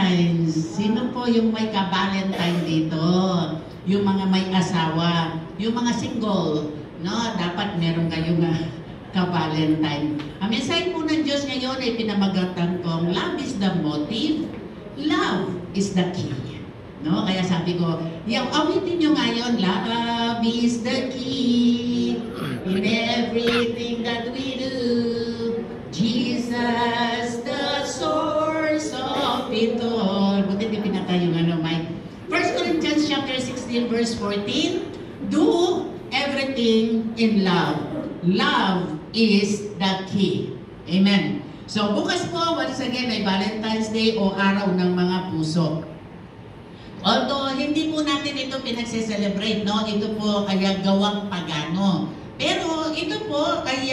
Valentine's. Sino po yung may ka-Valentine dito? Yung mga may asawa, yung mga single, no? Dapat meron kayong ka-Valentine. Ang mensahe po ng Diyos ngayon ay pinamagatan kong love is the motive, love is the key. No? Kaya sabi ko, awitin nyo ngayon, love is the key in everything that we do. Jesus, the source of it all. Buti di pinatay yung Mike. 1 Corinthians chapter 16 verse 14, do everything in love. Love is the key. Amen. So bukas po, once again, ay Valentine's Day o Araw ng Mga Puso. Although hindi po natin ito pinagse-celebrate, no? Ito po ay gawang pagano. Pero ito po ay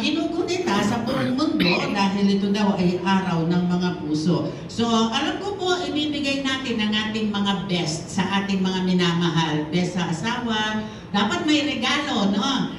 ginugunita sa buong mundo dahil ito daw ay Araw ng Mga Puso. So alam ko po, ibibigay natin ang ating mga best sa ating mga minamahal. Best sa asawa, dapat may regalo, no?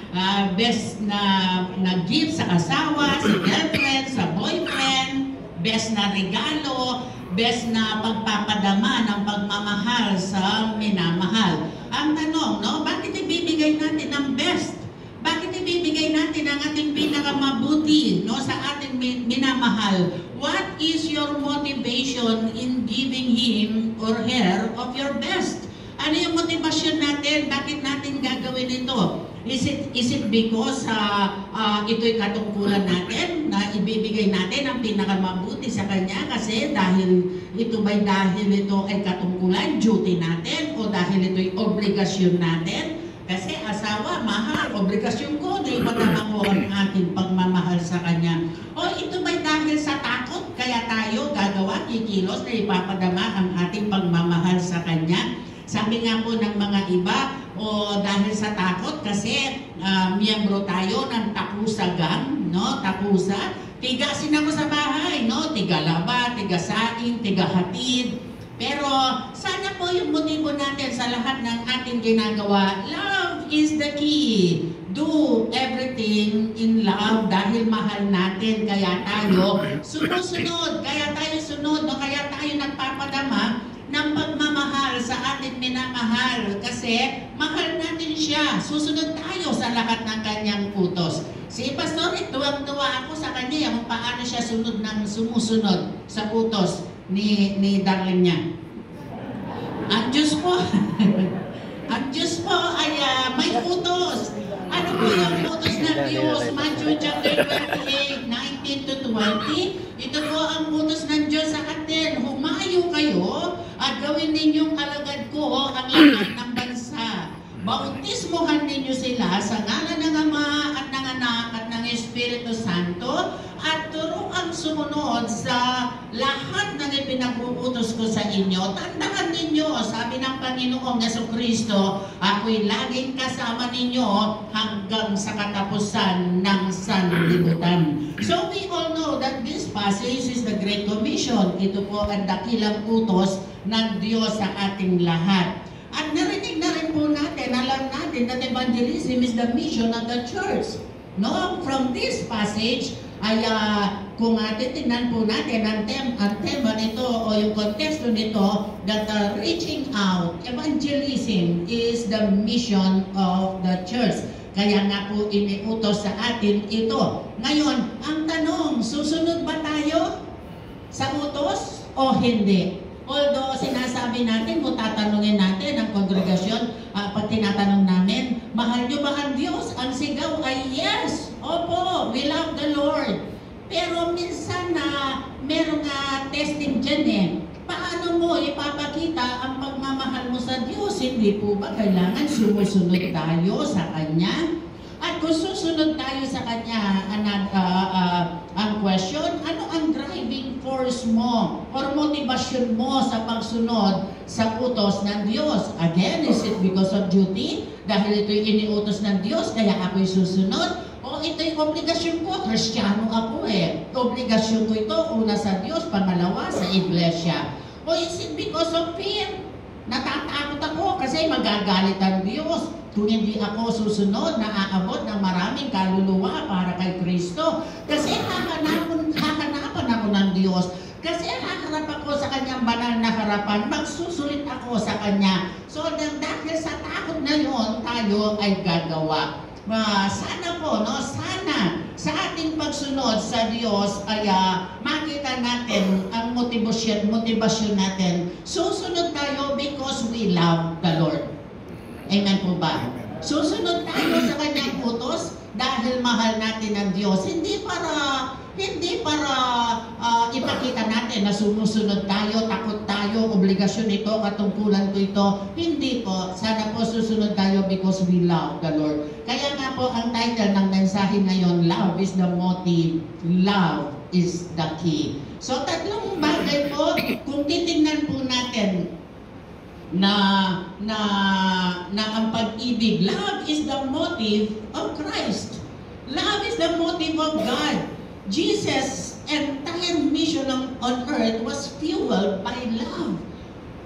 Best na gift sa asawa, sa girlfriend, sa boyfriend, best na regalo, best na pagpapadama ng pagmamahal sa minamahal. Ang tanong, no, bakit ibibigay natin ang best? Bakit ibibigay natin ang ating pinakamabuti, no, sa ating minamahal? What is your motivation in giving him or her of your best? Ano yung motivasyon natin? Bakit natin gagawin ito? Is it because ito'y katungkulan natin na ibibigay natin ang pinakamabuti sa kanya kasi dahil ito ay katungkulan, duty natin, o dahil ito'y obligasyon natin? Kasi asawa, mahal, obligasyon ko na ipadama ko ang ating pagmamahal sa kanya. O ito ba'y dahil sa takot kaya tayo gagawa, kikilos na ipapadama ang ating pagmamahal sa kanya? Sabi nga po ng mga iba, o dahil sa takot kasi miyembro tayo ng Takusa gang, no? Takusa, tigasin ako sa bahay, no? Tigalaba, tigasaing, tigahatid. Pero sana po yung motibo natin sa lahat ng ating ginagawa, love is the key. Do everything in love dahil mahal natin, kaya tayo sumusunod, kaya tayo sunod, no? Kaya tayo nagpapadama ng pagmamahal sa ating minamahal kasi mahal natin siya. Susunod tayo sa lahat ng kanyang utos. Si Pastor, tuwang-tuwa ako sa kanya kung paano siya sumusunod sa utos ni darling niya. Ang Diyos po, ang Diyos po ay may utos. Ano po yung utos ng Diyos? Matthew chapter 28, 19 to 20. Ito po ang utos ng Diyos sa atin. Humayo kayo at gawin ninyong alagad ko ang lahat ng bansa. Bautismohan ninyo sila sa ngalan ng Ama at ng Anak at ng Espiritu Santo at turuan sumunod sa lahat ng ipinag-uutos ko sa inyo. Tandaan ninyo, sabi ng Panginoong Jesucristo, ako'y laging kasama ninyo hanggang sa katapusan ng sanlibutan. So we all know that this passage is the Great Commission. Ito po ang dakilang utos ng Diyos sa ating lahat. At narinig na rin po natin, alam natin that evangelism is the mission of the church. No? From this passage, ay kung titignan po natin ang tema nito o yung konteksto nito, that reaching out, evangelism is the mission of the church. Kaya nga po iniutos sa atin ito. Ngayon, ang tanong, susunod ba tayo sa utos o hindi? Although sinasabi natin, kung tatanungin natin ang kongregasyon, pag tinatanong namin, mahal nyo ba ang Diyos? Ang sigaw ay yes, opo, we love the Lord. Pero minsan merong testing dyan Paano mo ipapakita ang pagmamahal mo sa Diyos? Hindi po ba kailangan sumusunod tayo sa Kanya? At kung susunod tayo sa Kanya, ang question, ano ang driving force mo or motivasyon mo sa pagsunod sa utos ng Diyos? Again, is it because of duty? Dahil ito'y iniutos ng Diyos, kaya ako'y susunod? O ito'y obligasyon ko, Kristiyano ako Obligasyon ko ito, una sa Diyos, pangalawa sa Iglesia. O is it because of fear? Natatakot ako kasi magagalit ang Diyos kung hindi ako susunod na aabot ng maraming kaluluwa para kay Kristo. Kasi hahanapan ako ng Diyos Kasi haharap ako sa kanyang banal na harapan, magsusulit ako sa kanya. So dahil sa takot na yun, tayo ay gagawa. Sana po, no? Sana sa ating pagsunod sa Diyos ay makita natin ang motivasyon natin. Susunod tayo because we love the Lord. Amen po ba? Susunod tayo sa kanyang utos dahil mahal natin ang Diyos. Hindi para ipakita natin na sumusunod tayo, takot tayo, obligasyon ito, katungkulan ko ito. Hindi po. Sana po susunod tayo because we love the Lord. Kaya nga po ang title ng mensahe ngayon, Love is the motive, love is the key. So tatlong bagay po, kung titingnan po natin na ang pag-ibig, love is the motive of Christ. Love is the motive of God. Jesus' entire mission on earth was fueled by love.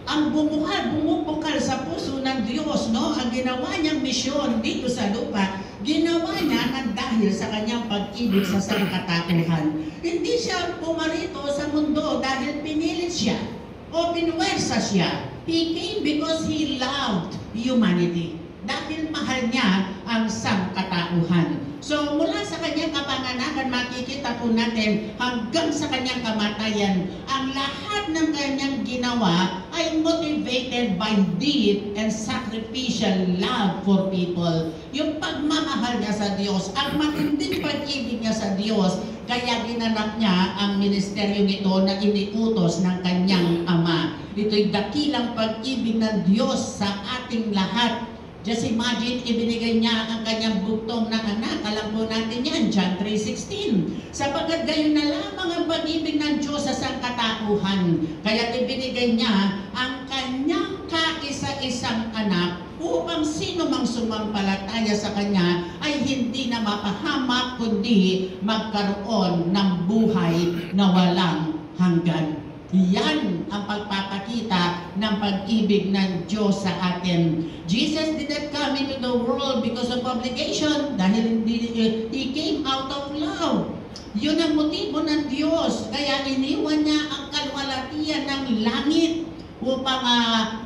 Ang bumukal sa puso ng Diyos, no? Ang ginawa niyang misyon dito sa lupa, ginawa niya ng dahil sa kanyang pag-ibig sa sangkatauhan. Hindi siya pumarito sa mundo dahil pinilit siya o pinuwersa siya. He came because He loved humanity. Dahil mahal niya ang sangkatauhan. So mula sa kanyang kapanganakan, makikita po natin hanggang sa kanyang kamatayan, ang lahat ng kanyang ginawa ay motivated by deep and sacrificial love for people. Yung pagmamahal niya sa Diyos, ang matinding pag-ibig niya sa Diyos, kaya ginanap niya ang ministeryo nito na iniutos ng kanyang Ama. Ito'y dakilang pag-ibig ng Diyos sa ating lahat. Just imagine, ibinigay niya ang kanyang bugtong na anak. Alam po natin yan, John 3:16. Sapagkat gayon na lamang ang pag-ibig ng Diyos sa sangkatauhan. Kaya ibinigay niya ang kanyang kaisa-isang anak upang sino mang sumampalataya sa kanya ay hindi na mapahamak kundi magkaroon ng buhay na walang hanggan. Yan ang pagpapakita ng pag-ibig ng Diyos sa atin. Jesus did not come into the world because of obligation, dahil He came out of love. Yun ang motibo ng Diyos. Kaya iniwan niya ang kalwalatian ng langit upang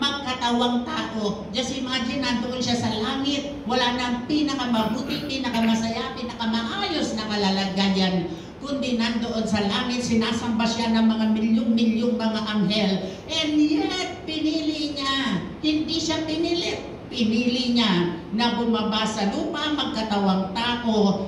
magkatawang tao. Just imagine, nandoon siya sa langit. Wala nang pinakamabuti, pinakamasaya, pinakamaayos na kalalagayan, kundi nandoon sa langit, sinasamba siya ng mga milyong-milyong mga anghel. And yet, pinili niya. Hindi siya pinilit. Pinili niya na bumaba sa lupa, magkatawang tao,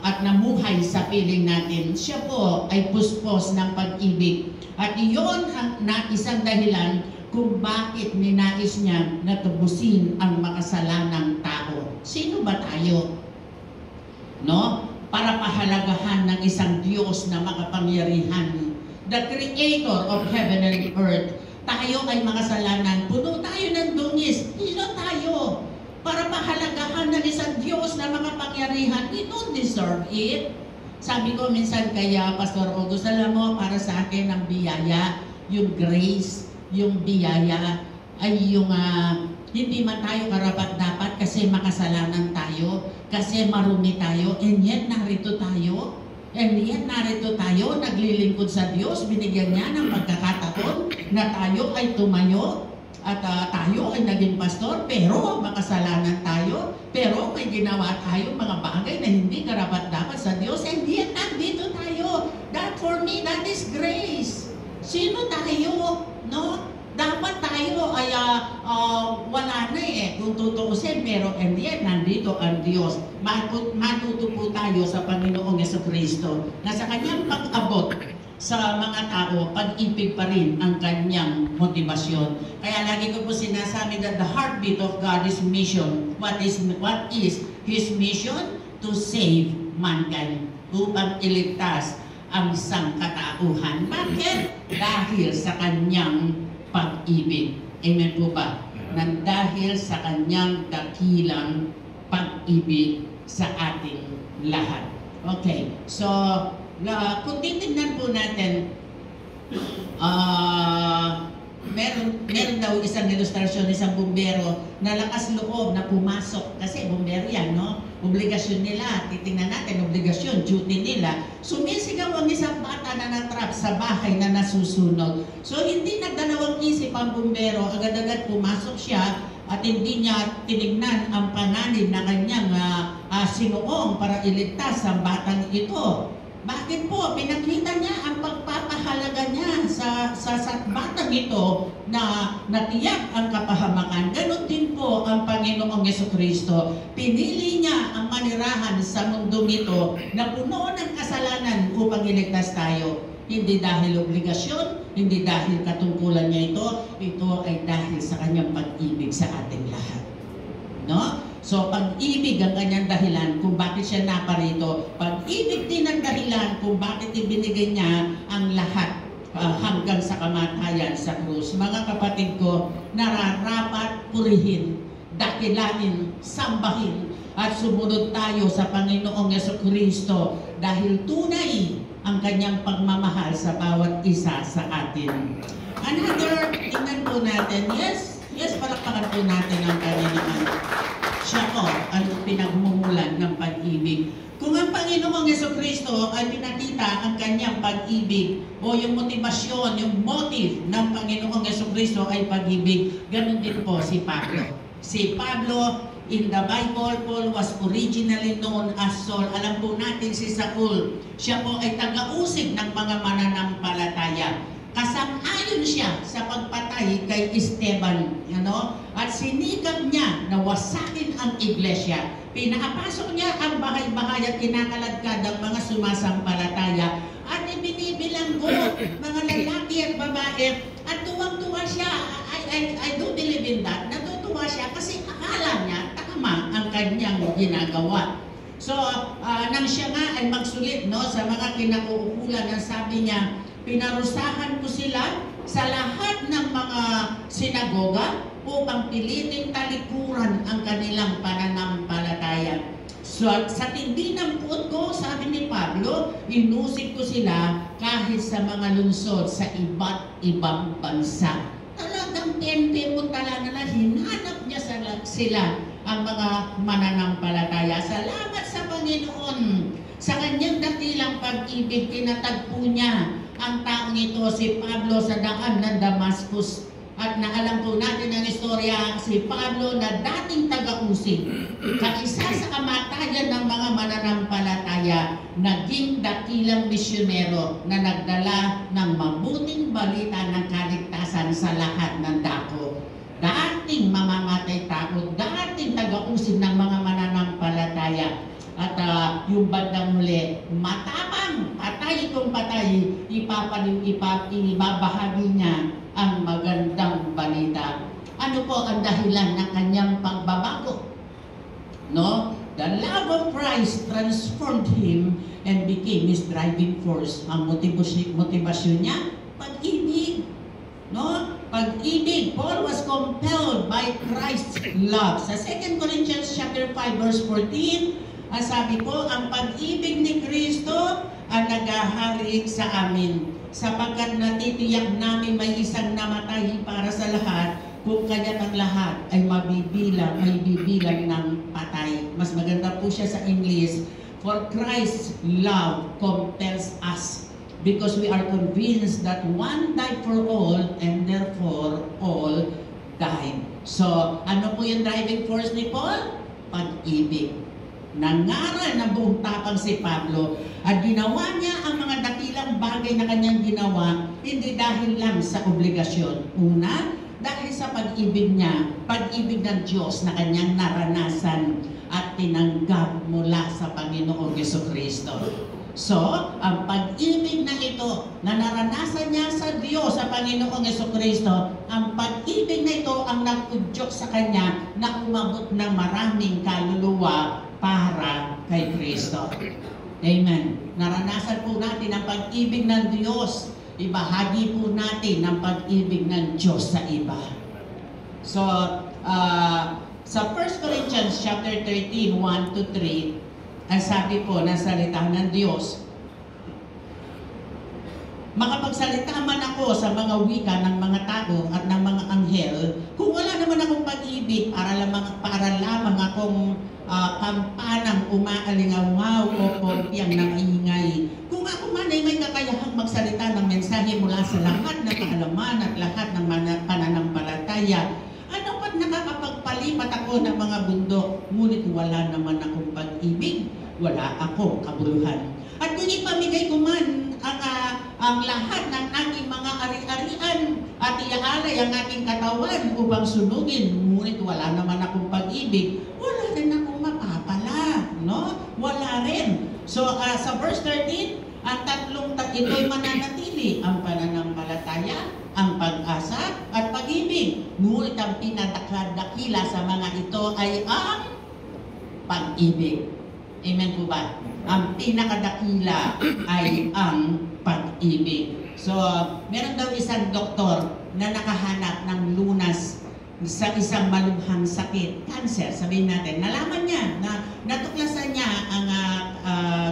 at namuhay sa piling natin. Siya po ay puspos ng pag-ibig. At iyon ang isang dahilan kung bakit ninais niya na tubusin ang makasalanang tao. Sino ba tayo? No? Para pahalagahan ng isang Diyos na makapangyarihan. The Creator of heaven and earth. Tayo ay makasalanan. Puno tayo ng dungis. Sino tayo? Para pahalagahan ng isang Diyos na makapangyarihan. We don't deserve it. Sabi ko minsan kaya, Pastor August, alam mo, para sa akin ang biyaya, yung grace, yung biyaya, ay yung hindi man tayo karapat-dapat kasi makasalanan tayo, kasi marumi tayo, and yet narito tayo. Naglilingkod sa Diyos, binigyan niya ng pagkakataon na tayo ay tumayo at tayo ay naging pastor, pero makasalanan tayo, pero may ginawa tayo mga bagay na hindi karapat-dapat sa Diyos, and yet nandito tayo. That for me, that is grace. Sino tayo? No? Dapat tayo ay wala na kung tutuusin, pero and yet nandito ang Diyos. Matuto po tayo sa Panginoong Jesucristo na sa kanyang pag-abot sa mga tao, pag-ibig pa rin ang kanyang motivasyon. Kaya lagi ko po sinasabi that the heartbeat of God is mission. What is His mission? To save mankind, upang iligtas ang sangkatauhan. Bakit? Dahil sa kanyang pag-ibig. Amen po ba? Nang dahil sa kanyang dakilang pag-ibig sa ating lahat. Okay, so kung titignan po natin, meron daw isang ilustrasyon isang bumbero na lakas loob na pumasok. Kasi bumbero yan, no? Obligasyon nila. Titingnan natin, obligasyon, duty nila. Sumisigaw ang isang bata na natrap sa bahay na nasusunog. So hindi nagdalawang isip ang bumbero. Agad-agad pumasok siya at hindi niya tinignan ang panganib na kanyang sinuong para iligtas ang batang ito. Bakit po? Pinakita niya ang pagpapahalaga niya sa batang ito na natiyak ang kapahamakan. Ganon din po ang Panginoong Jesucristo. Pinili niya ang manirahan sa mundo nito na puno ng kasalanan upang iligtas tayo. Hindi dahil obligasyon, hindi dahil katungkulan niya ito ay dahil sa kanyang pag-ibig sa ating lahat. No? So, pag-ibig ang kanyang dahilan kung bakit siya naparito. Pag-ibig din ang dahilan kung bakit ibinigay niya ang lahat hanggang sa kamatayan sa krus. Mga kapatid ko, nararapat purihin, dakilain, sambahin, at sumunod tayo sa Panginoong Jesucristo dahil tunay ang kanyang pagmamahal sa bawat isa sa atin. Another, tingnan po natin, yes, palakpakan po natin ang Panginoon. Siya po ang pinagmumulan ng pag-ibig. Kung ang Panginoong Jesucristo ay pinakita ang kanyang pag-ibig o yung motivasyon, yung motive ng Panginoong Jesucristo ay pag-ibig, ganun din po si Pablo. Si Pablo, in the Bible, Paul was originally known as Saul. Alam po natin si Saul, siya po ay taga-usig ng mga mananampalataya. Kasang-ayon siya sa pagpatay kay Esteban, at sinikap niya na wasakin ang iglesia. Pinapasok niya ang bahay-bahay at kinakaladkad ang mga sumasampalataya at ibinibilang ko mga lalaki at babae at tuwang-tuwa siya. I do believe in that. Natutuwa siya kasi akala niya tama ang kanyang ginagawa. So, nang siya nga ay magsulit sa mga kinauukulan, ang sabi niya, pinarusahan ko sila sa lahat ng mga sinagoga upang piliting talikuran ang kanilang pananampalataya. So, sa tindi ng puot ko, sabi ni Pablo, inusig ko sila kahit sa mga lungsod sa iba't ibang bansa. Talagang tempe mo talaga na hinanap niya sila ang mga mananampalataya. Salamat sa Panginoon. Sa kanyang dakilang pag-ibig, tinatagpo niya ang taong ito, si Pablo, sa daan ng Damascus. At naalam po natin ang istorya, si Pablo na dating taga-usig, kaisa sa kamatayan ng mga mananampalataya, naging dakilang misyonero na nagdala ng mabuting balita ng kaligtasan sa lahat ng dako. Dating mamamatay tao, dating taga-usig ng mga mananampalataya. At yung bandang muli, matapang, patay itong patay, ibabahagi niya ang magandang balita. Ano po ang dahilan ng kanyang pagbabago? The love of Christ transformed him and became his driving force. Ang motivasyon niya, pag-ibig. Pag-ibig. Paul was compelled by Christ's love. Sa 2 Corinthians chapter 5 verse 14, sabi po, ang pag-ibig ni Kristo ang naghahari sa amin, sapagkat natitiyak namin may isang namatay para sa lahat, kung kaya't ang lahat ay bibilang ng patay. Mas maganda po siya sa English, for Christ's love compels us, because we are convinced that one died for all, and therefore all died. So, ano po yung driving force ni Paul? Pag-ibig. Nangaral na buong tapang si Pablo at ginawa niya ang mga dakilang bagay na kanyang ginawa, hindi dahil lang sa obligasyon. Una, dahil sa pag-ibig niya, pag-ibig ng Diyos na kanyang naranasan at tinanggap mula sa Panginoong Jesucristo. So, ang pag-ibig na ito na naranasan niya sa Diyos, sa Panginoong Jesucristo, ang pag-ibig na ito ang nag-udyok sa kanya na umabot ng maraming kaluluwa para kay Kristo. Amen. Naranasan po natin ang pag-ibig ng Diyos. Ibahagi po natin ang pag-ibig ng Diyos sa iba. So, sa 1 Corinthians chapter 13, 1-3, ang sabi po ng salita ng Diyos, makapagsalita man ako sa mga wika ng mga tao at ng mga anghel, kung wala naman akong pag-ibig, para lamang akong kampanang umaalingaw o kompiyang nangingay. Kung ako man ay may kakayahang magsalita ng mensahe mula sa lahat ng kaalaman at lahat ng pananampalataya, ano ba't nakakapagpalipat ako ng mga bundok, ngunit wala naman akong pag-ibig, wala akong kabuluhan. At kung ipamigay ko man ang lahat ng aking mga ari-arian at iaalay ang aking katawan upang sunugin, ngunit wala naman akong pag-ibig, wala rin akong mapapala, no? Wala rin. So sa verse 13, ang tatlong ito'y mananatili, ang pananampalataya, ang pag-asa, at pag-ibig. Ngunit ang pinadakila sa mga ito ay ang pag-ibig. Amen po ba? Ang pinakadakila ay ang pag-ibig. So, meron daw isang doktor na nakahanap ng lunas sa isang malubhang sakit, cancer, sabihin natin. Nalaman niya, natuklasan niya ang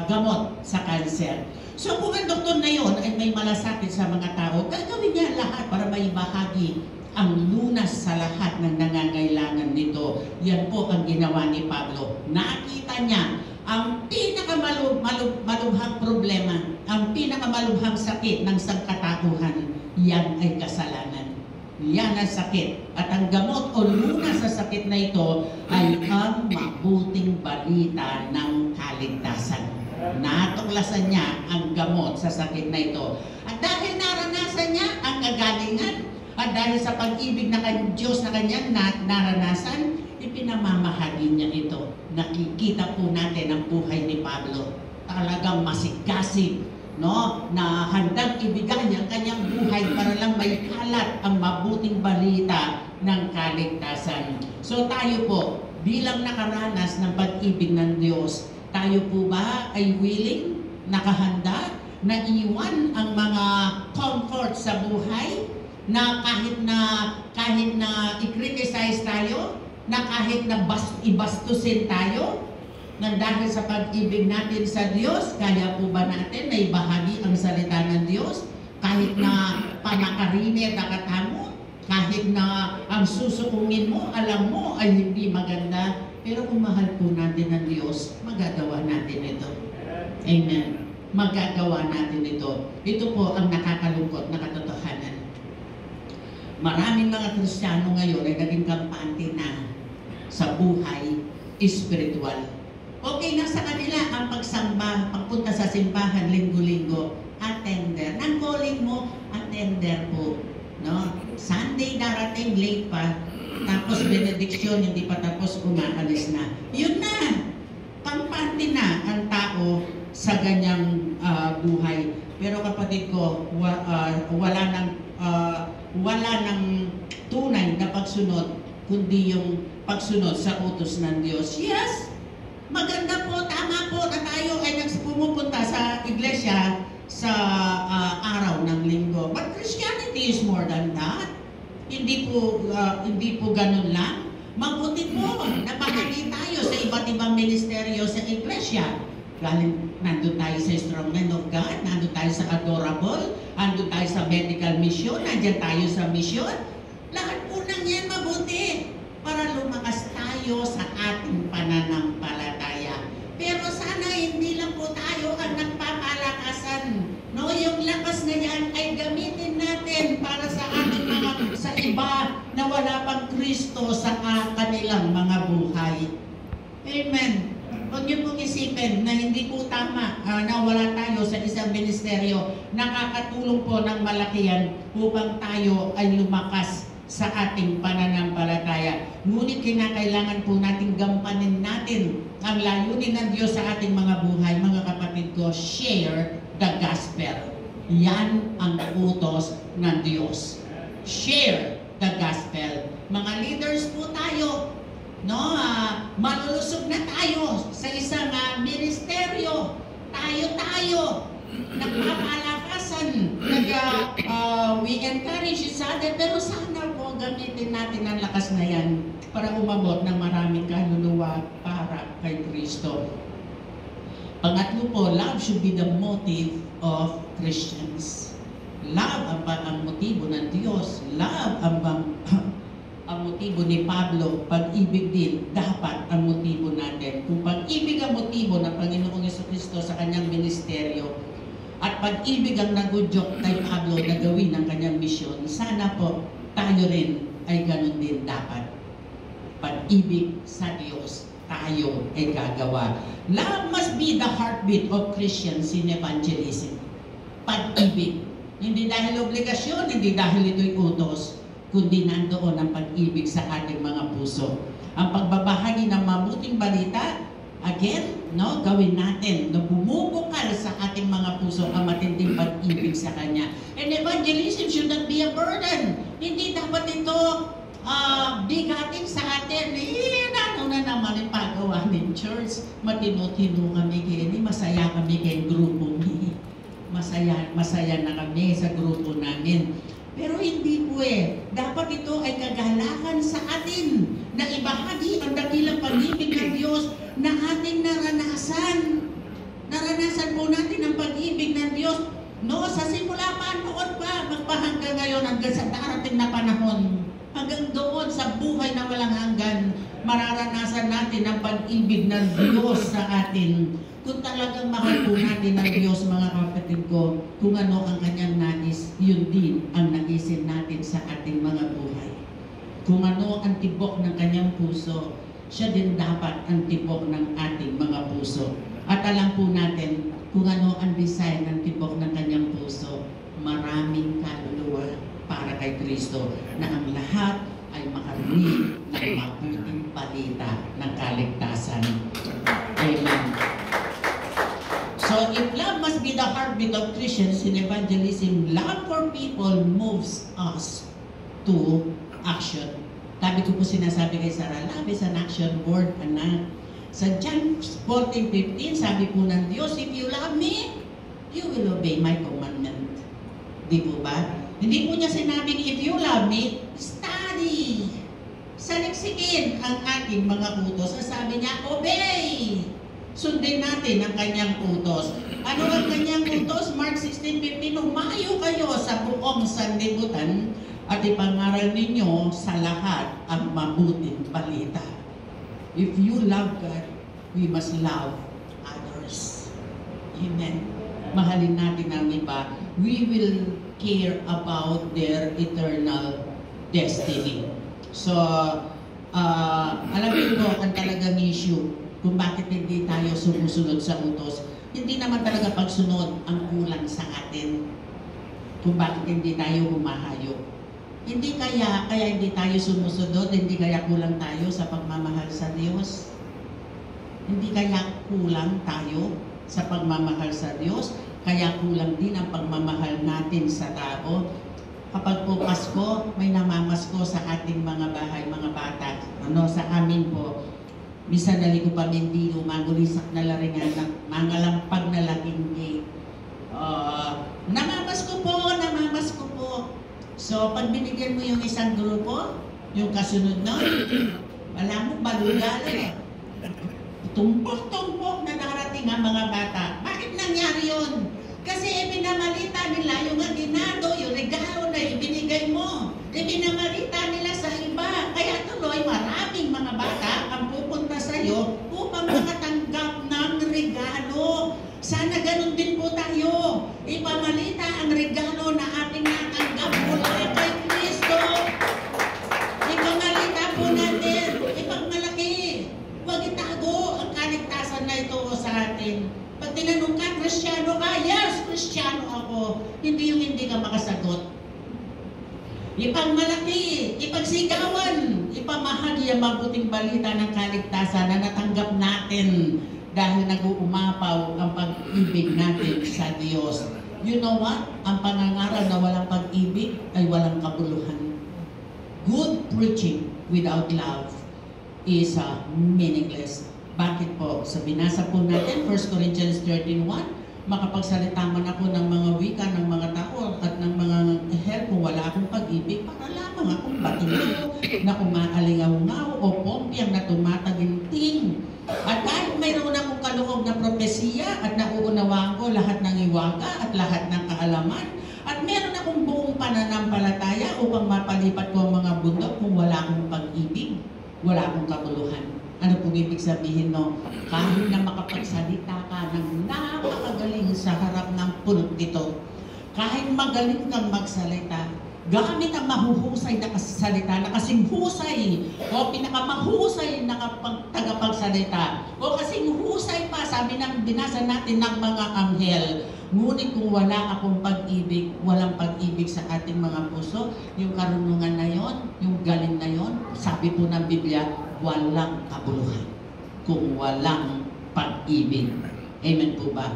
gamot sa cancer. So, kung ang doktor na yon ay may malasakit sa mga tao, gagawin niya lahat para may bahagi ang lunas sa lahat ng nangangailangan nito. Yan po ang ginawa ni Pablo. Nakita niya ang pinakamalubhang problema, ang pinakamalubhang sakit ng sangkatauhan, yan ay kasalanan. Yan ang sakit. At ang gamot o lunas sa sakit na ito ay ang mabuting balita ng kaligtasan. Natuklasan niya ang gamot sa sakit na ito. At dahil naranasan niya ang kagalingan, at dahil sa pag-ibig na Diyos na kanyang naranasan, ipinamamahagi niya ito. Nakikita po natin ang buhay ni Pablo. Talagang masigasig, no? Na handang ibigay niya ang kanyang buhay para lang may kalat ang mabuting balita ng kaligtasan. So tayo po, bilang nakaranas ng pag-ibig ng Diyos, tayo po ba ay willing, nakahanda, na iwan ang mga comfort sa buhay, na kahit na i-criticize tayo, na kahit na ibastusin tayo, na dahil sa pag-ibig natin sa Diyos, kaya po ba natin na ibahagi ang salita ng Diyos? Kahit na panakarinit na katamo, kahit na ang susukungin mo, alam mo ay hindi maganda, pero kung mahal po natin ang Diyos, magagawa natin ito. Amen. Magagawa natin ito. Ito po ang nakakalungkot na katotohanan. Maraming mga Kristiyano ngayon ay naging kampante na sa buhay espiritual. Okay na sa kanila ang pagsamba, pagpunta sa simbahan linggo-linggo, attender. Nang calling mo, attender po. No? Sunday darating, late pa. Tapos benediction, hindi pa tapos, umaalis na. Yun na. Kampante na ang tao sa ganyang buhay. Pero kapatid ko, wala nang tunay na pagsunod, kundi yung pagsunod sa utos ng Diyos. Yes, maganda po, tama po na tayo ay pumupunta sa iglesia sa araw ng linggo. But Christianity is more than that. Hindi po ganun lang. Mabuti po na bahagi tayo sa iba't ibang ministeryo sa iglesia. Nandun tayo sa Strong Men of God, nandun tayo sa Adorable, nandun tayo sa medical mission, nandyan tayo sa mission. Lahat po ng yan mabuti para lumakas tayo sa ating pananampalataya. Pero sana hindi lang po tayo ang nagpapalakasan. No, yung lakas na yan ay gamitin natin para sa ating sa iba na wala pang Kristo sa kanilang mga buhay. Amen. Huwag niyo pong isipin na hindi po tama na wala tayo sa isang ministeryo. Nakakatulong po ng malaki yan upang tayo ay lumakas sa ating pananampalataya. Ngunit kinakailangan po nating gampanin natin ang layunin ng Diyos sa ating mga buhay. Mga kapatid ko, share the gospel. Yan ang utos ng Diyos. Share the gospel. Mga leaders po tayo, no, malulusog na tayo sa isang ministeryo. Tayo nagpapalakasan, we encourage each other, pero sana po gamitin natin ang lakas na yan para umabot ng maraming kaluluwa para kay Kristo. Pangatlo po, love should be the motive of Christians. Love ang motibo ng Diyos. Love ang motibo ni Pablo. Pag-ibig din, dapat ang motibo natin. Kung pag-ibig ang motibo ng Panginoong Jesucristo sa kanyang ministeryo, at pag-ibig ang nagudyok kay Pablo na gawin ang kanyang misyon, sana po tayo rin ay ganun din dapat. Pag-ibig sa Diyos, tayo ay gagawa. Love must be the heartbeat of Christians in evangelism. Pag-ibig. Hindi dahil obligasyon, hindi dahil ito'y utos, kundi nandoon ang pag-ibig sa ating mga puso. Ang pagbabahagi ng mabuting balita, again, gawin natin na bumubukal sa ating mga puso ang matinding pag-ibig sa Kanya. And evangelism should not be a burden. Hindi dapat ito bigatin sa atin. Ano na naman yung pagawa ng church? Matino-tino kami kaya masaya kami kay grupo ni. Masaya na kami sa grupo namin. Pero hindi po Dapat ito ay kagalakan sa atin na ibahagi ang dakilang pag-ibig ng Diyos na ating naranasan. Naranasan po natin ang pag-ibig ng Diyos. Sa simula pa, noon pa, magpahanggang ngayon hanggang sa darating na panahon. Hanggang doon sa buhay na walang hanggan, mararanasan natin ang pag-ibig ng Diyos sa atin. Kung talagang mahal po natin ang Diyos, mga kapatid ko, kung ano ang kanyang nais, yun din ang naisin natin sa ating mga buhay. Kung ano ang tibok ng kanyang puso, siya din dapat ang tibok ng ating mga puso. At alam po natin kung ano ang design ng tibok ng kanyang puso, maraming kaluluwa para kay Kristo na ang lahat ay makarinig ng mabuting balita ng kaligtasan. Amen. So if love must be the heartbeat of Christians in evangelism, love for people moves us to action. Sabi ko po sinasabi kay Sarah, love is an action word, anak. Sa John 14:15, sabi po ng Diyos, if you love me, you will obey my commandment. Di po ba? Hindi po niya sinabing, if you love me, study. Saliksikin ang ating mga utos. Sabi niya, obey. Sundin natin ang kanyang utos. Ano ang kanyang utos? Mark 16:15, umayo kayo sa buong sanlibutan at ipangaral ninyo sa lahat ang mabuting balita. If you love God, we must love others. Amen. Mahalin natin ang iba. We will care about their eternal destiny. So, alam niyo po ang talagang issue kung bakit hindi tayo sumusunod sa utos. Hindi naman talaga pagsunod ang kulang sa atin. Kung bakit hindi tayo humahayo. Hindi kaya hindi tayo sumusunod, hindi kaya kulang tayo sa pagmamahal sa Diyos. Hindi kaya kulang tayo sa pagmamahal sa Diyos, kaya kulang din ang pagmamahal natin sa tao. Kapag po Pasko, may namamasko sa ating mga bahay, mga bata. Sa amin po, bisan dali ko pamindino, magulisak na laringan ng mga lampag na laging gate. Namamasko po. So, pag binigyan mo yung isang grupo, yung kasunod na, alam mo, balugala. Tumpok-tumpok na narating ang mga bata. Bakit nangyari yun? Kasi ipinamalita nila yung aginado, yung regalo na ibinigay mo. Ipinamalita nila sa iba. Kaya tuloy, maraming mga bata ang pupunta sa iyo upang makatanggap ng regalo. Sana ganun din po tayo. Ipamalita ang regalo na ating natanggap mula kay Kristo. Ipamalita po natin. Ipagmalaki. Huwag itago ang kaligtasan na ito sa atin. Pag tinanong ka, Kristiyano ka? Yes, Kristiyano ako. Hindi yung hindi ka makasagot. Ipagmalaki, ipagsigawan, ipamahagi ang mabuting balita ng kaligtasan na natanggap natin dahil nag-uumapaw ang pag-ibig natin sa Diyos. You know what? Ang pangangaral na walang pag-ibig ay walang kabuluhan. Good preaching without love is meaningless. Bakit po? Sa binasa po natin, 1 Corinthians 13:1, makapagsalita man ako ng mga wika ng mga tao at ng mga hell kung wala akong pag-ibig, para lamang akong batilo na umaalingaw-ngaw o pompyang na tumataginting. At kahit mayroon akong kaloob na propesiya at nauunawaan ko lahat ng iwaga at lahat ng kaalaman at At meron akong buong pananampalataya upang mapalipat ko ang mga bundok kung wala akong pag-ibig, wala akong kabuluhan. Ano pong ibig sabihin, no? Kahit na makapagsalita ka ng napakagaling sa harap ng pulot dito, kahit magaling kang magsalita, gamit ang mahuhusay na kasalita, na kasing husay, o pinakamahusay na tagapagsalita, o kasing husay pa, sabi ng binasa natin ng mga anghel. Ngunit kung wala akong pag-ibig, walang pag-ibig sa ating mga puso, yung karunungan na yon, yung galing na yon, sabi po ng Biblia, walang kabuluhan kung walang pag-ibig. Amen po ba?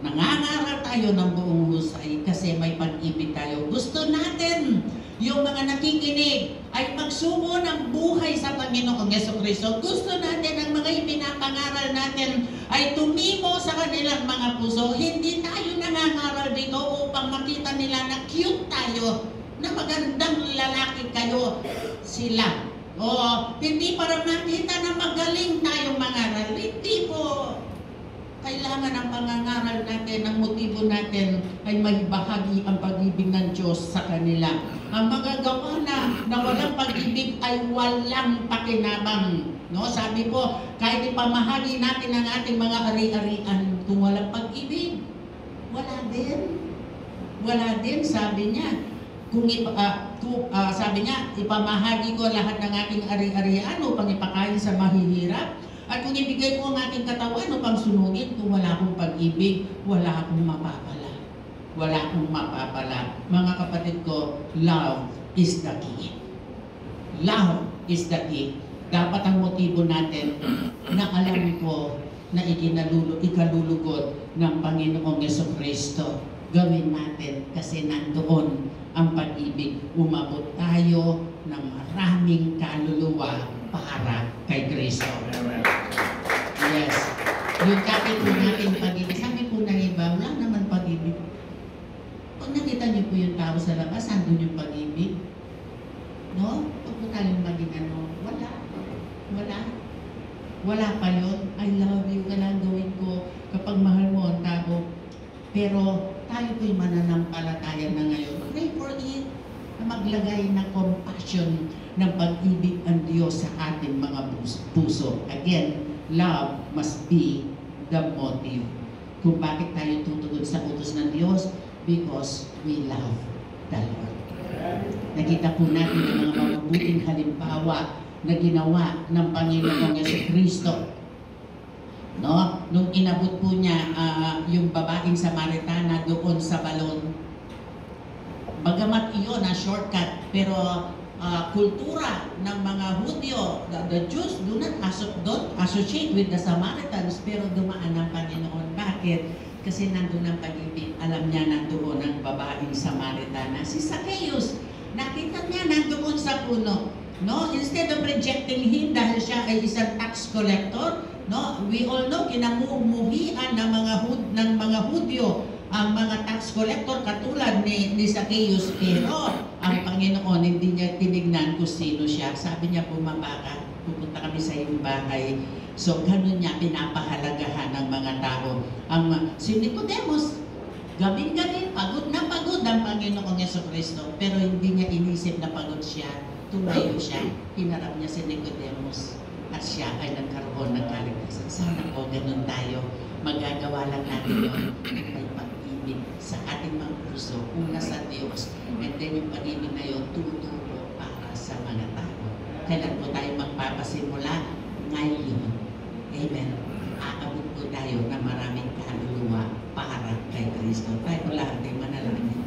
Nangangaral tayo ng buong husay kasi may pag-ibig tayo. Gusto natin yung mga nakikinig ay magsuko ng buhay sa Panginoong Jesucristo. Gusto natin ang mga ipinapangaral natin ay tumimo sa kanilang mga puso. Hindi tayo nangangaral dito upang makita nila na cute tayo, na magandang lalaki kayo sila. O hindi para makita na magaling tayong mangaral. Hindi po. Kailangan ang pangangaral natin, ang motibo natin ay may bahagi ang pag-ibig ng Diyos sa kanila. Ang mga gawa na walang pag-ibig ay walang pakinabang. No? Sabi po, kahit ipamahagi natin ang ating mga ari-arian, kung walang pag-ibig, wala din. Wala din, sabi niya. Sabi niya, ipamahagi ko lahat ng ating ari-arian upang ipakain sa mahihirap. At kung ibigay ko ang ating katawan upang sunugin, kung wala akong pag-ibig, wala akong mapapala. Wala akong mapapala. Mga kapatid ko, love is the key. Love is the key. Dapat ang motibo natin na alam ko na ikalulugod ng Panginoong Jesucristo. Gawin natin kasi nandoon ang pag-ibig. Umabot tayo ng maraming kaluluwa para kay Kristo. Yes. Yung kapit po natin pag-ibig. Sabi po ng iba, wala naman pag-ibig. Pag nakita niyo po yung tao sa labas, andun yung pag-ibig. No? Pag po tayong maging wala. Wala. Wala pa yun. I love you. Kailangan gawin ko kapag mahal mo ang tao. Pero tayo po'y mananampalataya na ngayon. Pray for it. Na maglagay ng compassion ng pag-ibig ang Diyos sa ating mga puso. Again, love must be the motive. Kung bakit tayo tutugon sa utos ng Diyos? Because we love the Lord. Nakita po natin ang mga mabuting halimbawa na ginawa ng Panginoong Jesucristo. No? Nung inabot po niya yung babaeng Samaritana doon sa balon, bagamat iyon na shortcut, pero kultura ng mga Hudyo, the Jews do not associate with the Samaritans, pero dumaan ang Panginoon. Bakit? Kasi nandun ang pag-ibig. Alam niya nandoon ang babaeng Samaritana. Si Zacchaeus, nakita niya nandoon sa puno. No? Instead of rejecting him dahil siya ay isang tax collector, no? We all know, kinamumuhian ng mga Hudyo ang mga tax collector katulad ni Zacchaeus, pero ang Panginoon hindi niya tinignan kung sino siya. Sabi niya, bumaba ka, pupunta kami sa iyong bahay. So ganun niya pinapahalagahan ng mga tao. Si Nicodemus, gabing-gabi, pagod na pagod ang Panginoong Jesucristo, pero hindi niya inisip na pagod siya. Tumayo siya, hinarap niya si Nicodemus, at siya ay nagkaroon ng kaligtasan. Sana po ganun tayo. Magagawa lang natin yun. May pag-ibig sa ating mga puso, una sa Diyos, and then yung pag-ibig na yun, tuturo para sa mga tao. Kailan po tayo magpapasimula? Ngayon. Amen. Aabot po tayo na maraming kaluluwa para kay Kristo. Tayo lahat ay manalangin.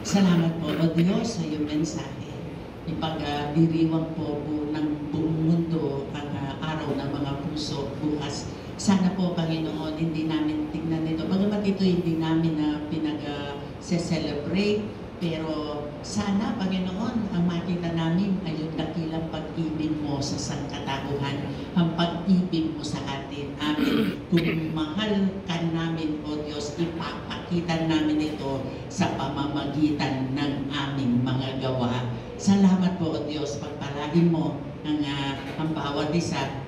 Salamat po, O Diyos, sa iyong mensahe. Ipagdiriwang po ng buong mundo ang araw ng mga puso bukas. Sana po, Panginoon, hindi namin tignan ito. Bagamat ito hindi namin na pinag-celebrate, pero sana, Panginoon, ang makita namin ay yung dakilang pag-ibig mo sa sangkatauhan, ang pag-ibig mo sa atin. Amin. Kung mahal ka namin, O Diyos, ipapakita namin ito sa pamamagitan ng aming mga gawa. Salamat po, O Diyos, pagpalain mo ang bawat isa.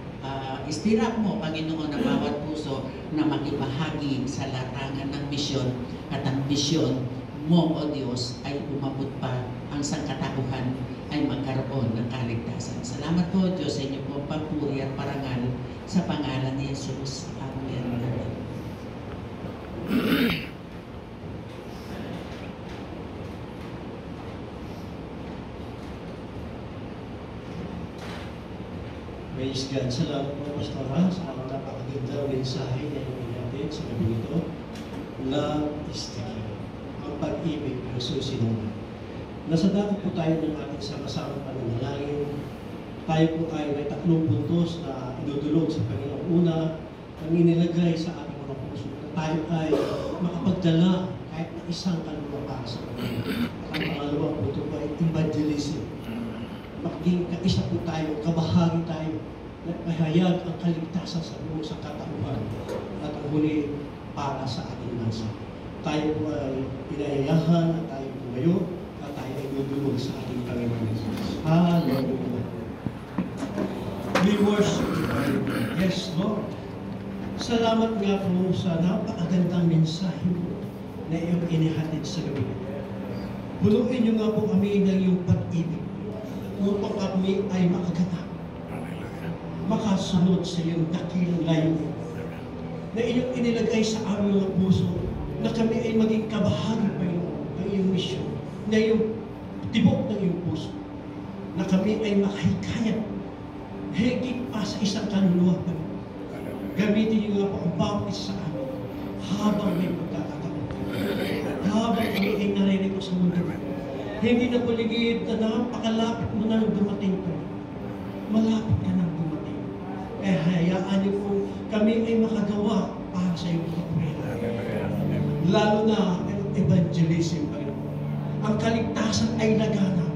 Istirap mo, Panginoon, ang bawat puso na makibahagi sa larangan ng misyon, at ang misyon mo, O Diyos, ay umabot pa ang sangkatauhan ay magkaroon ng kaligtasan. Salamat po, Diyos, sa inyo po papuri at parangal sa pangalan ni Jesus. Amen. Praise God. Salamat po, Pastor Hans, sa napakagandang mensahe na natin sa gabi ito. Love is the key. Ang pag-ibig ang susunod. Nasa dako po tayo ng ating sama-sama pananalangin. Tayo po ay may 3 puntos na idudulog sa Panginoon. Una, ang inilagay sa ating mga puso na tayo ay makapagdala kahit na isang kaluluwa para sa Panginoon. At ang pangalawang punto po ay evangelism. Maging kaisa po tayo, kabahagi tayo, na mahayag ang kaligtasan sa buong sa katauhan at ang huli para sa ating bansa. Tayo po ay inayayahan at tayo po ngayon at tayo ay dudulog sa ating Panginoon. Hallelujah. We worship you. Yes, Lord. Salamat nga po sa napakagandang mensahe mo na iyong inihatid sa gabi. Punuin niyo nga po kami ng iyong pag-ibig upang kami ay makaganap, makasunod sa iyong dakilang layunin na inyong inilagay sa aming mga puso na kami ay maging kabahagi pa ng iyong misyon, na iyong tibok ng iyong puso, na kami ay makahikayat higit pa sa isang kaluluwa pa. Gamitin niyo nga po ang bawat isa sa amin habang may pagkakataon, habang kami ay naririto sa mundo. Hindi na paligid na napakalapit mo na dumating ka. Malapit ka nang dumating. Hayaan niyo po kami ay makagawa para sa iyong kapurihan. Lalo na ang evangelism, Panginoon. Ang kaligtasan ay laganap.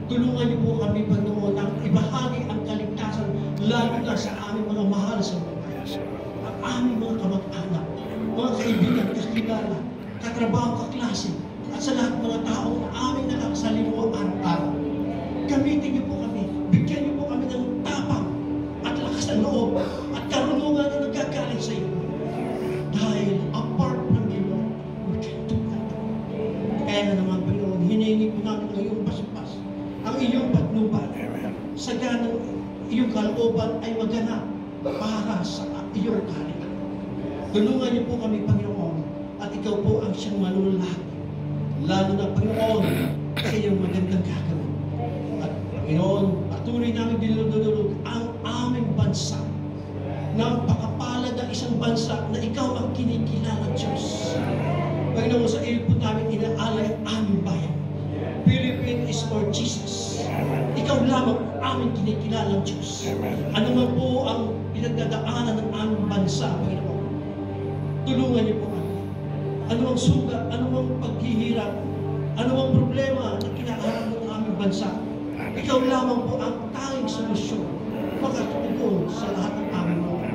Tulungan niyo po kami, Panginoon, na ibahagi ang kaligtasan lalo na sa aming mga mahal sa buhay. Ang aming mga kamag-anak, mga kaibigan, kakilala, katrabaho, kaklase, at sa lahat mga tao na aming nakakasalimuha araw-araw. Gamitin niyo po kami, bigyan niyo po kami ng tapang at lakas ng loob at karunungan na nagkagaling sa iyo. Dahil apart from you, Lord, we can't do that. Kaya na naman, Panginoon, hinihingi po namin ang iyong pasipas, ang iyong patnubay. Saganang iyong kalooban ay maganap para sa iyong kaharian. Tulungan niyo po kami, Panginoon, at ikaw po ang siyang manunulad. Lalo na, Panginoon, sa iyong magandang gagawin. At Panginoon, patuloy namin dinudulog ang aming bansa. Napakapalad ang isang bansa na ikaw ang kinikilalang Diyos. Panginoon, sa iyo po namin inaalay ang aming bayan. Philippines is for Jesus. Ikaw lamang ang aming kinikilalang Diyos. Ano man po ang pinagdadaanan ng aming bansa, Panginoon, tulungan niyo po kami. Ano ang sugat, ano ang paghihirap, ano ang problema na kinaharap ng aming bansa. Ikaw lamang po ang tanging solusyon makatugon sa lahat ng aming mga.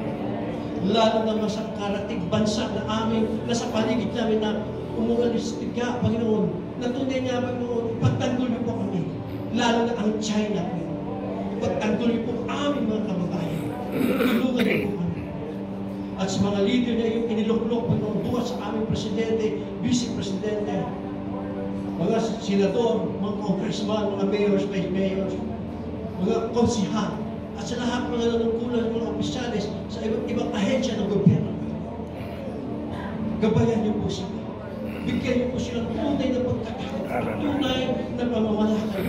Lalo naman sa karatig bansa na aming nasa paligid namin na umualistig ka, Panginoon, na tunay nga, Panginoon, ipagtanggol niyo po kami. Lalo na ang China, Panginoon. Ipagtanggol niyo po ang aming mga kababayan. Tulungan niyo po kami. At sa mga leader na yung iniluklok ng buhat sa aming presidente, vice-presidente, mga senador, mga congressman, mga mayors, vice mayors, mga konsihal, at sa lahat mga nanungkulan ng mga opisyalis sa iba't ibang ahensya ng gobyerno. Gabayan niyo po sila. Bigyan niyo po sila tunay na pagkakataon, tunay na pamamalakay,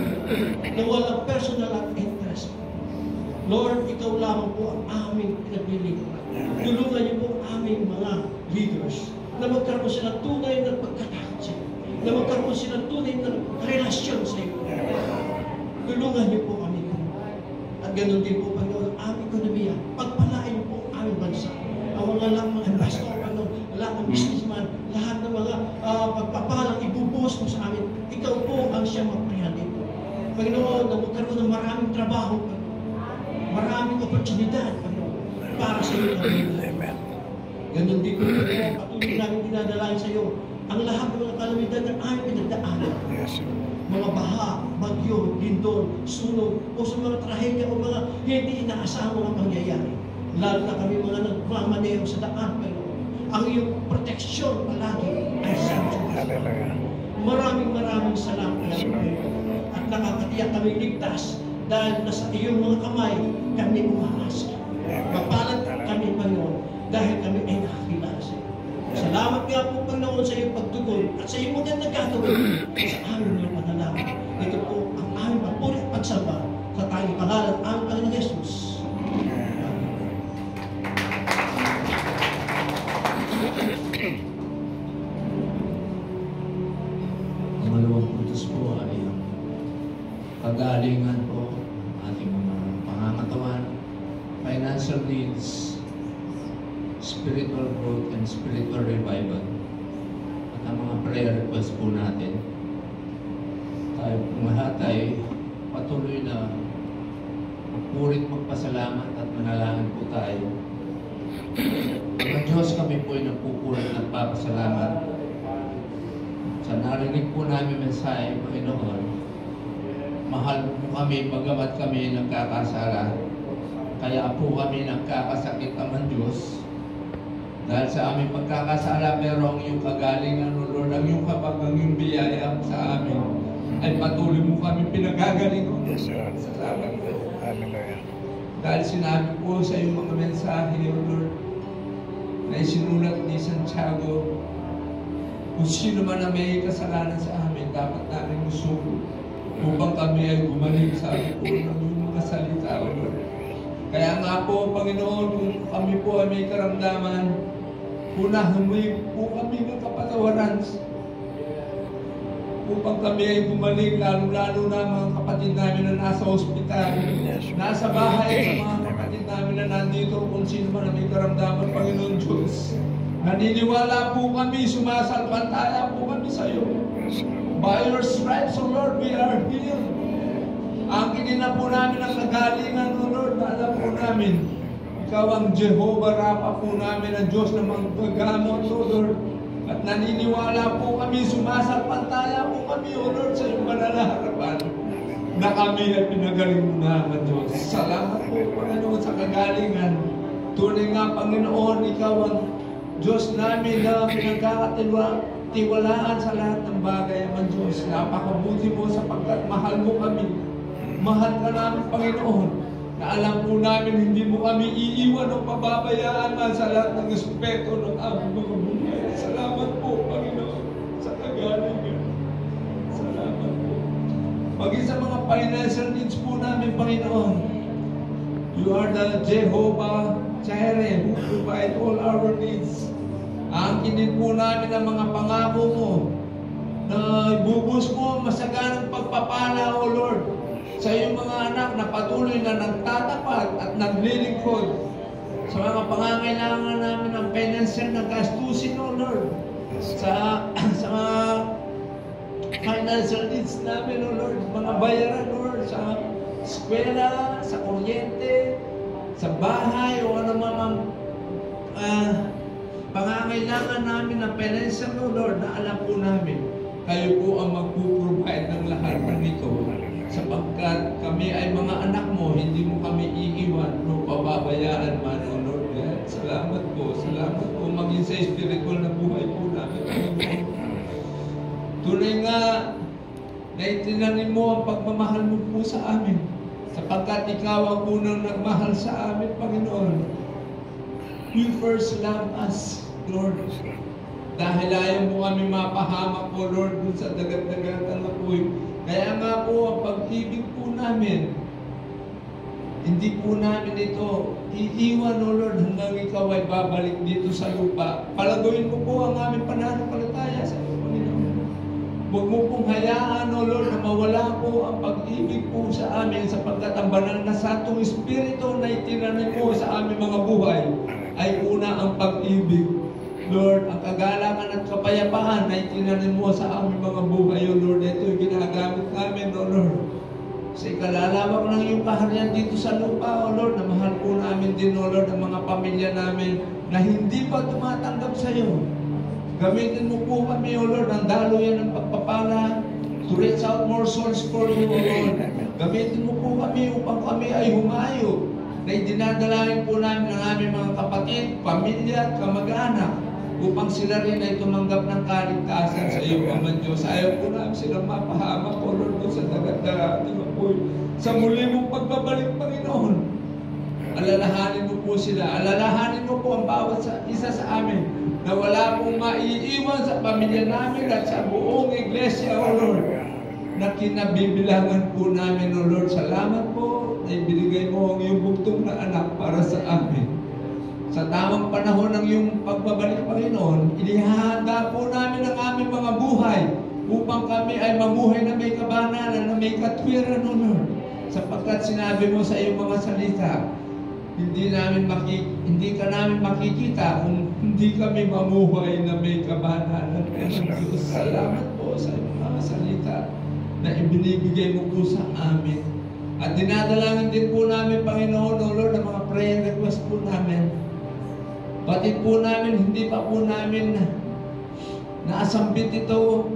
na walang personal at interest. Lord, ikaw lamang po ang aming pinaglilingkuran. Tulungan niyo po ang aming mga leaders na magkaroon sila tunay na pagkatakot sa iyo, na magkaroon sila tunay na relasyon sa iyo. Tulungan niyo po kami. At ganoon din po, Panginoon, ang aming ekonomiya. Pagpalain niyo po ang aming bansa. Ang mga investor, Panginoon, lahat ng businessman, lahat ng mga pagpapalang ibubuhos mo sa amin. Ikaw po ang siyang maprihan dito. Panginoon, na magkaroon ng maraming trabaho, maraming oportunidad, Panginoon, para sa iyo. Amen. Ganon din po, patuloy namin dinadalain sa iyo ang lahat ng mga kalamidad na aming pinagdaanan. Yes. Mga baha, bagyo, lindol, sunog, o sa mga trahedya o mga hindi inaasahang mga pangyayari. Lalo na kami mga nagmamaneho sa daan, Panginoon. Ang iyong proteksyon palagi ay sa Diyos. Maraming salamat po at nakakatiyak kami ligtas dahil nasa iyong mga kamay kami umaasa. Kapalat kami, Panginoon, dahil kami ay nakakilala sa iyo. Salamat nga po, Panginoon, sa iyong pagtugon at sa iyong magandang gagawin sa aming mga panalangin. Ito po ang aming papuri at pagsamba sa tanging pangalan ng aming Panginoon Jesus. Ang malawang puntos po ay kagalingan po ating mga pangangatawan, financial needs, spiritual growth, and spiritual revival. At ang mga prayer request po natin, tayo pong lahat ay patuloy na magpurit magpasalamat at manalangin po tayo. Mga Diyos, kami po ay nagpupurit at papasalamat sa narinig po namin mensahe, Panginoon. Mahal po kami bagamat kami nagkakasala. Kaya po kami nagkakasakit naman, Diyos. Dahil sa aming pagkakasala, pero ang iyong kagalingan, O Lord, ang iyong kapag, ang iyong biyaya sa amin, ay patuloy mo kami pinagagaling, O Lord. Salamat po. Hallelujah. Dahil sinabi po sa iyong mga mensahe, O Lord, na isinulat ni Santiago, kung sino man na may kasalanan sa amin, dapat namin musuko upang kami ay gumaling sa amin po ng iyong mga salita, O Lord. Kaya nga po, Panginoon, kung kami po ay may karamdaman, unahan mo po kami ng kapatawaran upang kami ay gumaling, lalo-lalo na mga kapatid namin na nasa ospital, nasa bahay, sa mga kapatid namin na nandito, kung sino man na may karamdaman, Panginoon Diyos. Naniniwala po kami, sumasalpantaya po kami sa iyo. By your stripes, O Lord, we are healed. Ang kinina po namin ang kagalingan, O Lord, na alam po namin, Ikaw ang Jehovah Rapha po namin, ang Diyos na magpagamot, O Lord. At naniniwala po kami, sumasalpantaya po kami, O Lord, sa iyong banal na harapan, na kami ay pinagaling mo naman, Diyos. Salamat po, Panginoon, sa kagalingan. Tunay nga, Panginoon, Ikaw ang Diyos namin na pinagkakatiwalaan sa lahat ng bagay, Ama Diyos. Napakabuti mo sapagkat mahal mo kami. Mahal ka namin, Panginoon, na alam po namin hindi mo kami iiwan o pababayaan man sa lahat ng respeto ng aming mga buhay. Salamat po, Panginoon, sa kagalingan. Salamat po. Maging sa mga financial needs po namin, Panginoon, You are the Jehovah Jireh who provide all our needs. Angkinin po namin ang mga pangako mo na ibubus mo ang masaganang pagpapala, O Lord, sa iyong mga anak na patuloy na nagtatapat at naglilingkod sa mga pangangailangan namin ng financial na gastusin, O Lord, sa mga financial needs namin, O Lord, mga bayaran, Lord, sa eskwela, sa kuryente, sa bahay, o ano mga pangangailangan namin na financial, O Lord, na alam po namin, kayo po ang magpuprovide ng lahat ng ito. Sapagkat kami ay mga anak mo, hindi mo kami iiwan o pababayaan man, O Lord. Salamat po maging sa spiritual na buhay po namin. Tunay nga na itinanim mo ang pagmamahal mo po sa amin, sapagkat ikaw ang unang nagmahal sa amin, Panginoon. You first love us, Lord. Dahil ayaw mo kami mapahamak po, Lord, dun sa dagat-dagatan na po. Kaya nga po, ang pag-ibig po namin, hindi po namin ito iiwan, O Lord, hanggang ikaw ay babalik dito sa lupa. Palaguin mo po ang aming pananampalataya sa iyo, Panginoon. Huwag mo pong hayaan, O Lord, na mawala po ang pag-ibig po sa amin, sapagkat ang banal na Santong Espiritu na itinanim mo sa aming mga buhay ay una ang pag-ibig. Lord, ang kagalangan at kapayapaan na itinanim mo sa aming mga buhay, O Lord, ito yung ginagamit namin, O Lord. Sa ikalalawak ng iyong kaharian dito sa lupa, O Lord, na mahal po namin din, O Lord, ang mga pamilya namin na hindi pa tumatanggap sa iyo. Gamitin mo po kami, O Lord, ang daluyan ng pagpapala to reach out more souls for you, O Lord. Gamitin mo po kami upang kami ay humayo na idinadalain po namin ang aming mga kapatid, pamilya at kamag-anak upang sila rin ay tumanggap ng kaligtasan sa iyo, Ama Diyos. Ayaw po namin silang mapahamak, O Lord, sa dagat-dagat, sa muli mong pagbabalik, Panginoon. Alalahanin mo po sila. Alalahanin mo po ang bawat isa sa amin na wala pong maiiwan sa pamilya namin at sa buong iglesia, O Lord, na kinabibilangan po namin, O Lord. Salamat po na ibinigay mo ang iyong bugtong na anak para sa amin. Sa tamang panahon ng iyong pagbabalik, Panginoon, inihahanda po namin ang aming mga buhay upang kami ay mamuhay na may kabanalan, na may katwiran, O Lord. Sapagkat sinabi mo sa iyong mga salita, hindi ka namin makikita kung hindi kami mamuhay na may kabanalan. Diyos, salamat po sa iyong mga salita na ibinibigay mo po sa amin. At dinadalangin din po namin, Panginoon, O Lord, ang mga prayer request po namin. Batid po namin, hindi pa po namin naasambit ito.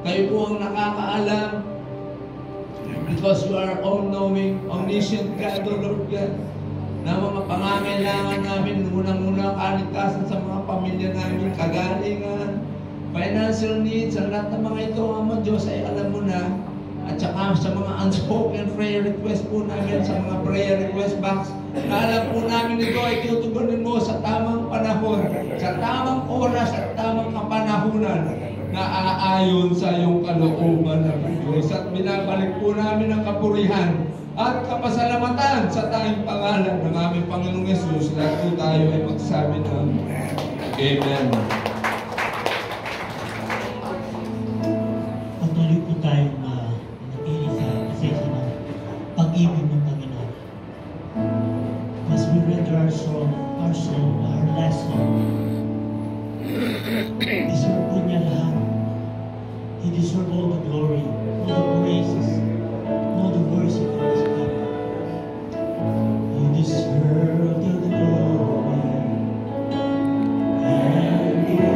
Kayo po ang nakakaalam. Because you are all-knowing, omniscient God, O Lord God, na mga pangangailangan namin, unang-unang kaligtasan sa mga pamilya namin, kagalingan, financial needs, ang lahat ng mga ito, Ama Diyos, ay alam mo na. At saka sa mga unspoken prayer request po namin, sa mga prayer request box, na alam po namin ito ay tutugunin mo sa tamang panahon, sa tamang oras at tamang kapanahunan na aayon sa iyong kalooban ng Diyos. At binabalik po namin ang kapurihan at kapasalamatan sa tayong pangalan ng aming Panginoong Yesus. Lahat po tayo ay magsabi ng Amen. Patuloy po tayong nanatili sa pasensya ng pag-ibig ng Panginoon. As we render our last song, deserve po niya lahat. He deserves all the glory, all the praises, all the worship of His people. You deserve the glory and the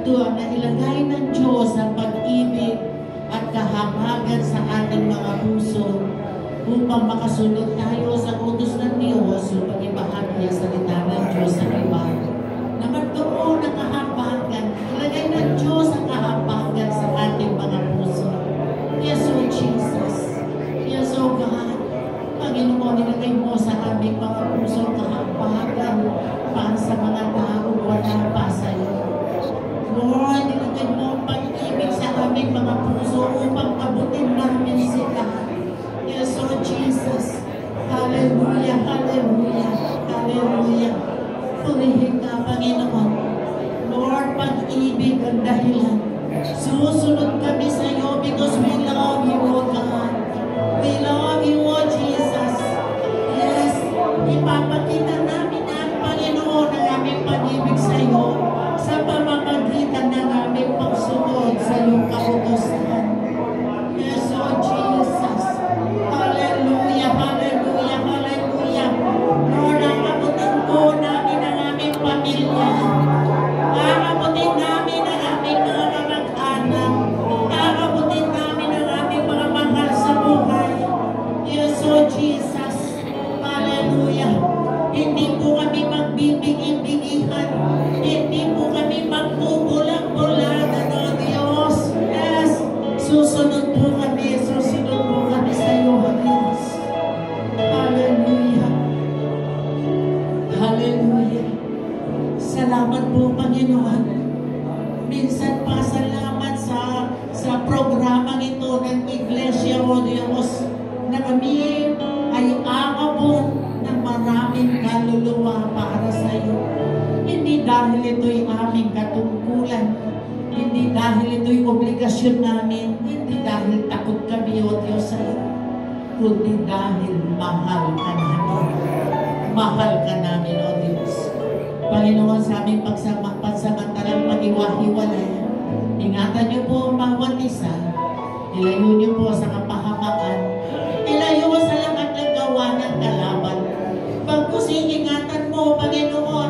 na ilagay ng Diyos ang pag-ibig at kahabagan sa ating mga puso upang makasunod tayo sa utos ng Diyos upang ibahagi ang salita ng Diyos sa iba. Na magkaroon ng kahabagan, ilagay ng Diyos ang kahabagan sa ating mga puso. Yes, O Jesus. Yes, O God. Panginoon, ilagay mo sa aming mga puso ang kahabagan para sa mga tao wala pa sa iyo. Lord, ilagay mo ang pag-ibig sa aming mga puso upang abutin namin sila. Yes, O Jesus. Hallelujah, hallelujah, hallelujah. Purihin ka, Panginoon. Lord, pag-ibig ang dahilan. Susunod kami sa iyo because we love you, O God. We love you, O Jesus. Yes, ipapakita namin ang Panginoon ang aming pag-ibig sa iyo sa pamamagitan ng aming pagsunod sa iyong kautusan. Yes, O Jesus. Hallelujah, hallelujah, hallelujah. Lord, abutin po namin ang aming pamilya. Abutin namin ang aming mga kamag-anak. Abutin namin ang aming mga mahal sa buhay. Yes, O Jesus. Hallelujah. Hindi po kami magbibigay-bigihan. Hindi po kami magbubulag-bulagan, O Diyos. Yes. Susunod po kami sa iyo, O Diyos. Hallelujah. Hallelujah. Salamat po, Panginoon. Minsan pa salamat sa programang ito ng Iglesia, O Diyos, na kami ay aabot ng maraming kaluluwa para sa iyo. Hindi dahil ito'y aming katungkulan, hindi dahil ito'y obligasyon namin, hindi dahil takot kami, O Diyos, sa iyo, kundi dahil mahal ka namin. Mahal ka namin, O Diyos. Panginoon, sa aming pansamantalang pag-iwahiwalay, ingatan niyo po ang bawat isa, ilayo niyo po sa kapahamakan, ilayo sa lahat ng gawa ng kalaban. Pagkusing ingatan mo, Panginoon,